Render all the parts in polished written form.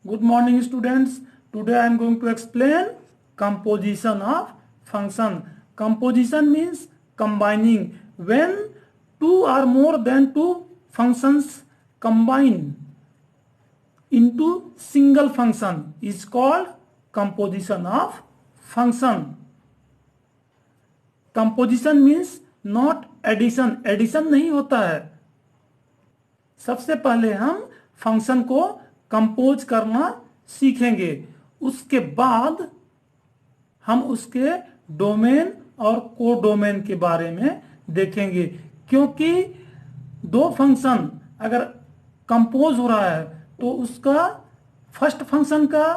Good morning, students. Today I am going to explain composition of function. Composition means combining. When two or more than two functions combine into single function is called composition of function. Composition means not addition. Addition नहीं होता है. सबसे पहले हम function को compose करना सीखेंगे, उसके बाद हम उसके डोमेन और कोडोमेन के बारे में देखेंगे। क्योंकि दो फंक्शन अगर कंपोज हो रहा है तो उसका फर्स्ट फंक्शन का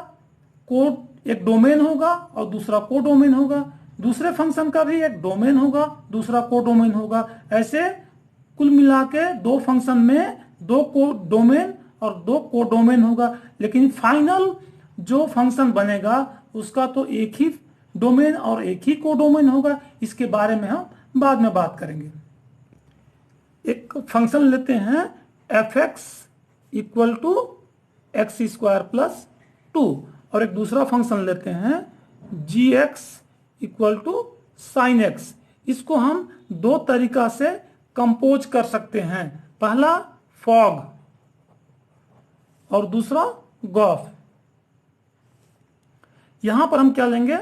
कोड एक डोमेन होगा और दूसरा कोडोमेन होगा, दूसरे फंक्शन का भी एक डोमेन होगा, दूसरा कोडोमेन होगा। ऐसे कुल मिला के दो फंक्शन में दो कोडोमेन और दो कोडोमेन होगा, लेकिन फाइनल जो फंक्शन बनेगा उसका तो एक ही डोमेन और एक ही कोडोमेन होगा। इसके बारे में हम बाद में बात करेंगे। एक फंक्शन लेते हैं f x equal to x square plus 2 और एक दूसरा फंक्शन लेते हैं g x equal to sine x. इसको हम दो तरीका से कंपोज कर सकते हैं, पहला फॉग और दूसरा गॉफ। यहां पर हम क्या लेंगे,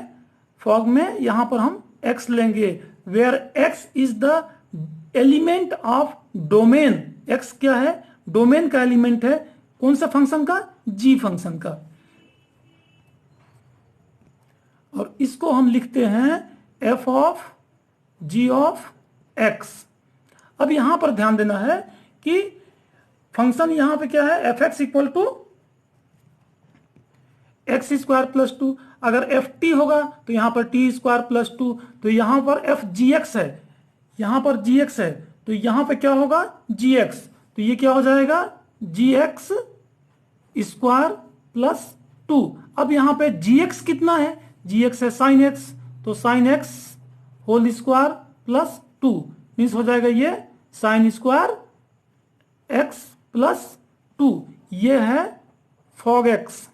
फॉग में यहां पर हम x लेंगे, where x is the element of domain. x क्या है, डोमेन का एलिमेंट है। कौन सा फंक्शन का, g फंक्शन का। और इसको हम लिखते हैं f of g of x। अब यहां पर ध्यान देना है कि फंक्शन यहां पे क्या है, f x equal to x square plus 2। अगर एफ टी होगा तो यहां पर टी स्क्वायर प्लस 2, तो यहां पर एफ जी एक्स है, यहां पर जी एक्स है, तो यहां पे क्या होगा जी एक्स, तो ये क्या हो जाएगा जी एक्स स्क्वायर प्लस 2। अब यहां पे जी एक्स कितना है, जी एक्स है साइन एक्स, तो sine x whole square plus 2 means हो जाएगा ये साइन स्क्वायर एक्स प्लस 2। ये है फॉग एक्स।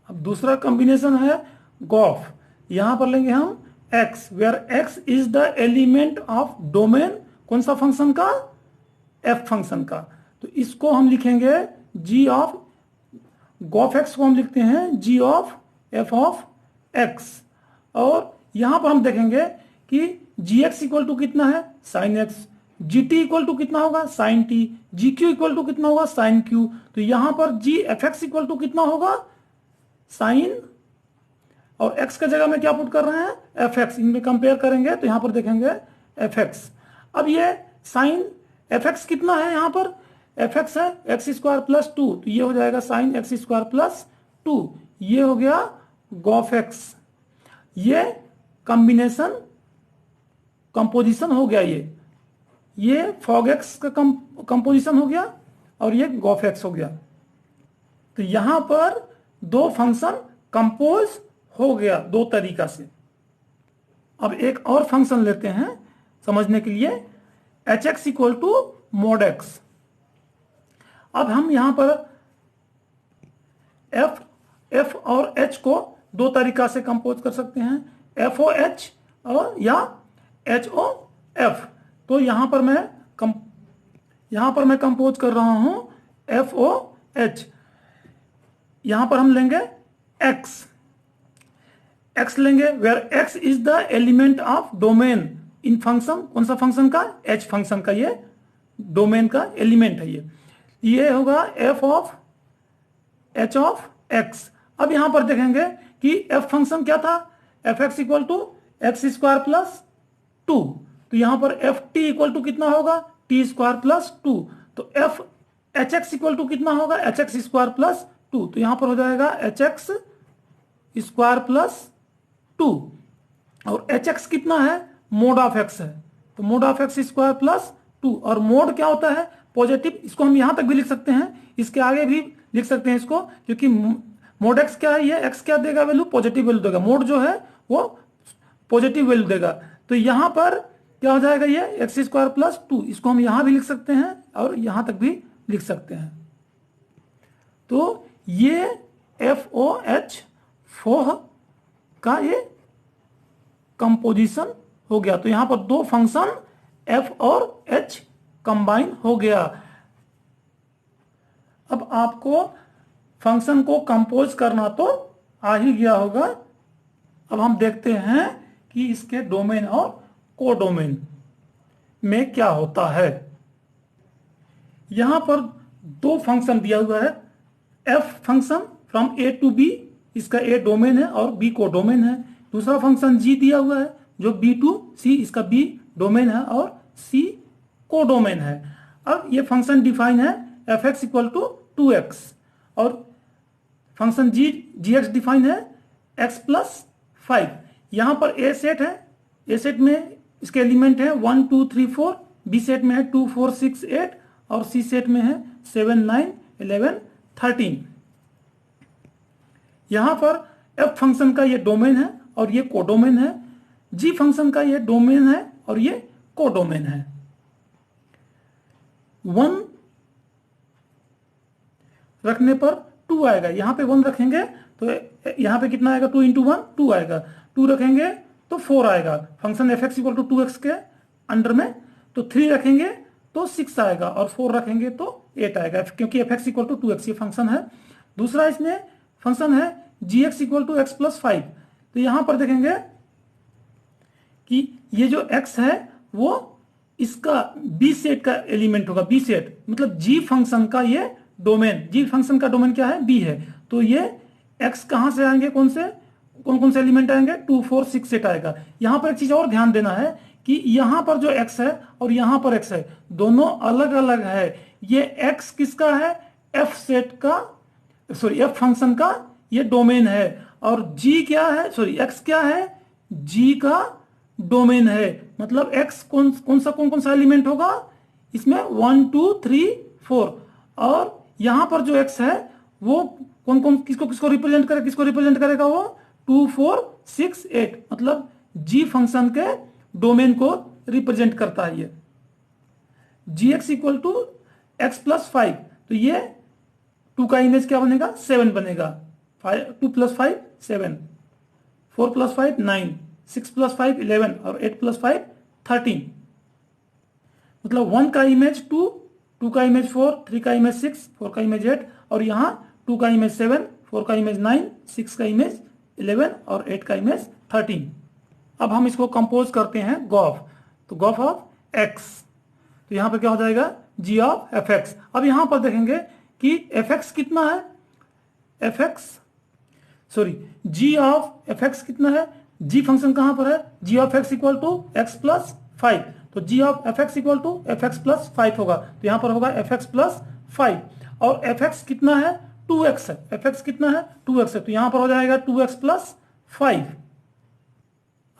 अब दूसरा कॉम्बिनेशन है गॉफ। यहां पर लेंगे हम x, where x is the element of domain. कौन सा फंक्शन का, f फंक्शन का। तो इसको हम लिखेंगे g ऑफ गॉफ x को हम लिखते हैं g of f of x। और यहां पर हम देखेंगे कि gx इक्वल टू कितना है sine x, gt equal to कितना होगा sine t, gq equal to कितना होगा साइन q। तो यहां पर g f x equal to कितना होगा साइन, और x का जगह में क्या पुट कर रहे हैं एफ एक्स। इनमें कंपेयर करेंगे तो यहां पर देखेंगे एफ एक्स। अब ये साइन एफ एक्स कितना है, यहां पर एफ एक्स है एक्स स्क्वायर प्लस 2, तो ये हो जाएगा साइन एक्स स्क्वायर प्लस 2। ये हो गया गॉफ एक्स। ये कॉम्बिनेशन कंपोजिशन हो गया। ये फॉग एक्स का कंपोजिशन हो गया और ये गॉफ एक्स हो गया। तो यहां पर दो फंक्शन कंपोज हो गया दो तरीका से। अब एक और फंक्शन लेते हैं समझने के लिए, h x equal to mod x. अब हम यहां पर एफ और एच को दो तरीका से कंपोज कर सकते हैं, एफ ओ एच और या एच ओ एफ। तो यहां पर मैं कंपोज कर रहा हूं एफ ओ एच। यहां पर हम लेंगे x लेंगे, where x is the element of domain in function. कौन सा फंक्शन का, h फंक्शन का, ये डोमेन का एलिमेंट है। ये होगा f of h of x। अब यहां पर देखेंगे कि f फंक्शन क्या था, f x equal to x square plus 2, तो यहां पर एफ टी इक्वल टू कितना होगा टी स्क्वायर प्लस 2। तो f h x equal to कितना होगा एच एक्स स्क्वायर प्लस 2, तो यहां पर हो जाएगा एच एक्स स्क्वायर प्लस 2। और एच एक्स कितना है, मोड ऑफ एक्स है, तो mode of x square plus 2। और मोड क्या होता है पॉजिटिव, इसको हम यहां तक भी लिख सकते हैं, इसके आगे भी लिख सकते हैं इसको, क्योंकि मोड एक्स क्या है, ये एक्स क्या देगा वैल्यू, पॉजिटिव वैल्यू देगा। मोड जो है वो पॉजिटिव वैल्यू देगा। तो यहां पर क्या हो जाएगा, ये एक्स स्क्वायर प्लस 2। इसको हम यहां भी लिख सकते हैं और यहां तक भी लिख सकते हैं। तो ये FOH4 का ये कंपोजिशन हो गया। तो यहां पर दो फंक्शन F और H कंबाइन हो गया। अब आपको फंक्शन को कंपोज करना तो आ ही गया होगा। अब हम देखते हैं कि इसके डोमेन और कोडोमेन में क्या होता है। यहां पर दो फंक्शन दिया हुआ है, F function from A to B, इसका A डोमेन है और B कोडोमेन है। दूसरा फंक्शन G दिया हुआ है जो B टू C, इसका B डोमेन है और C कोडोमेन है। अब ये फंक्शन डिफाइन है fx इक्वल टू 2x और फंक्शन gx डिफाइन है x प्लस 5। यहां पर A सेट है, A सेट में इसके एलिमेंट है 1 2 3 4, B सेट में है 2 4 6 8 और C सेट में है 7 9 11 13। यहां पर F फंक्शन का ये डोमेन है और ये कोडोमेन है, G फंक्शन का ये डोमेन है और ये कोडोमेन है। 1 रखने पर 2 आएगा, यहां पे 1 रखेंगे तो यहां पे कितना आएगा, 2 इंटू 1 2 आएगा, 2 रखेंगे तो 4 आएगा function fx equal to 2x के अंडर में। तो 3 रखेंगे तो 6 आएगा और 4 रखेंगे तो 8 आएगा क्योंकि fx इक्वल टू 2x ये फंक्शन है। दूसरा इसमें फंक्शन है gx equal to x plus 5। तो यहां पर देखेंगे कि ये जो x है वो इसका b सेट का एलिमेंट होगा, b सेट मतलब g फंक्शन का ये डोमेन, g फंक्शन का डोमेन क्या है, b है। तो ये x कहां से आएंगे, कौन कौन से एलिमेंट आएंगे, 2 4 6 8 आएगा। यहां पर एक चीज और ध्यान देना है कि यहां पर जो x है और यहां पर x है दोनों अलग अलग है। ये x किसका है, f सेट का, सॉरी f फंक्शन का ये डोमेन है और g क्या है, सॉरी x क्या है, g का डोमेन है। मतलब x कौन सा एलिमेंट होगा इसमें, 1 2 3 4 और यहां पर जो x है वो कौन किसको रिप्रेजेंट करेगा वो 2 4 6 8 मतलब g फंक्शन के डोमेन को रिप्रेजेंट करता है ये। gx equal to x plus 5, तो ये 2 का इमेज क्या बनेगा, 7 बनेगा। 2 प्लस 5 7, 4 प्लस 5 9, 6 प्लस 5 11 और 8 प्लस 5 13। मतलब 1 का इमेज 2, 2 का इमेज 4, 3 का इमेज 6, 4 का इमेज 8 और यहाँ 2 का इमेज 7, 4 का इमेज 9, 6 का इमेज 11 और 8 का इमेज 13। अब हम इसको कंपोज करते हैं गॉफ। तो गॉफ ऑफ x, तो यहाँ पर क्या हो जाएगा, g ऑफ fx। अब यहाँ पर देखेंगे कि fx कितना है, g ऑफ fx कितना है, g फंक्शन कहां पर है, g of x equal to x plus 5। तो g of fx equal to fx plus 5 होगा, तो यहां पर होगा fx प्लस 5 और fx कितना है, 2x है, fx कितना है 2x है, तो यहां पर हो जाएगा 2x प्लस 5।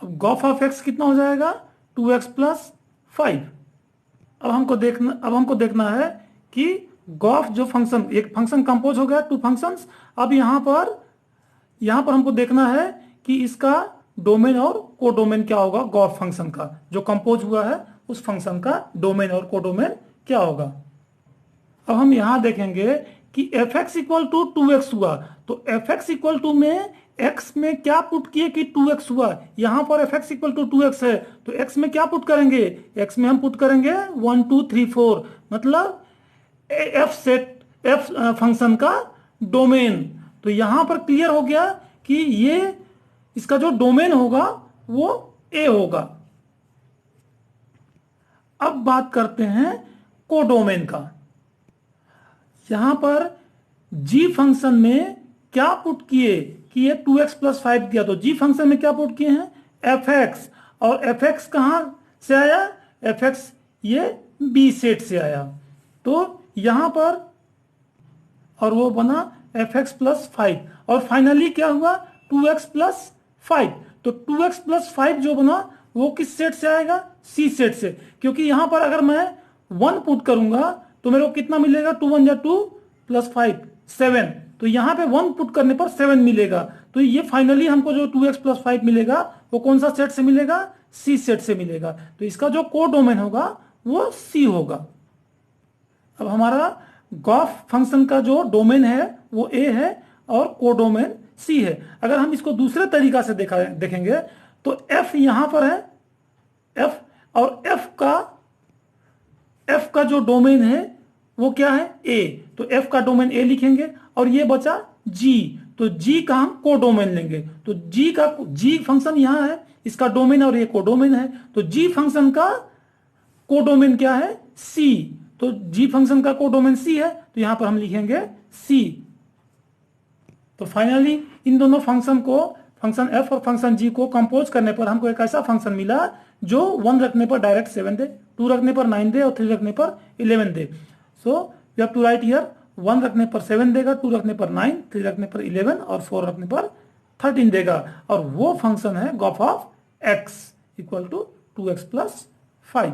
अब गॉफ ऑफ x कितना हो जाएगा, 2x प्लस 5। अब हमको देखना है कि गॉफ जो फंक्शन, एक फंक्शन कंपोज हो गया 2 फंक्शंस। अब यहां पर हमको देखना है कि इसका डोमेन और कोडोमेन क्या होगा, गॉफ फंक्शन का जो कंपोज हुआ है उस फंक्शन का डोमेन और कोडोमेन क्या होगा। अब हम यहां देखेंगे कि fx इक्वल टू 2x हुआ, तो fx इक्वल टू में x में क्या पुट किए कि 2x हुआ, यहां पर fx इक्वल टू 2x है तो x में क्या पुट करेंगे, x में हम पुट करेंगे 1 2 3 4 मतलब f फंक्शन का डोमेन। तो यहां पर क्लियर हो गया कि ये इसका जो डोमेन होगा वो a होगा। अब बात करते हैं कोडोमेन का। यहां पर g फंक्शन में क्या पुट किए कि ये 2x प्लस 5 दिया, तो g फंक्शन में क्या पुट किए हैं, fx, और fx कहां से आया, fx ये b सेट से आया, तो यहां पर और वो बना fx प्लस 5 और फाइनली क्या हुआ 2x प्लस 5। तो 2x प्लस 5 जो बना वो किस सेट से आएगा, c सेट से, क्योंकि यहां पर अगर मैं 1 पुट करूंगा तो मेरे को कितना मिलेगा, 2 1 2 प्लस 5 7, तो यहां पे 1 पुट करने पर 7 मिलेगा। तो ये फाइनली हमको जो 2x प्लस 5 मिलेगा वो कौन सा सेट से मिलेगा, c सेट से मिलेगा। तो इसका जो कोडोमेन होगा वो c होगा। अब हमारा गॉफ फंक्शन का जो डोमेन है वो ए है और कोडोमेन सी है। अगर हम इसको दूसरे तरीका से देखेंगे तो एफ यहां पर है, एफ, और एफ का जो डोमेन है वो क्या है, ए, तो एफ का डोमेन ए लिखेंगे, और ये बचा जी, तो जी का हम कोडोमेन लेंगे। तो जी फंक्शन यहां है, इसका डोमेन और ये कोडोमेन है, तो जी फंक्शन का कोडोमेन क्या है, सी, तो जी फंक्शन का कोडोमेन सी है, तो यहां पर हम लिखेंगे सी। तो फाइनली इन दोनों फंक्शन को, फंक्शन एफ और फंक्शन जी को कंपोज करने पर हमको एक ऐसा फंक्शन मिला जो 1 रखने पर डायरेक्ट 7 दे, 2 रखने पर 9 दे और 3 रखने पर 11 दे। So you have to write here 1 रखने पर 7 देगा, 2 रखने पर 9, 3 रखने पर 11 और 4 रखने पर 13 देगा, और वो फंक्शन है g of of x equal to 2x + 5।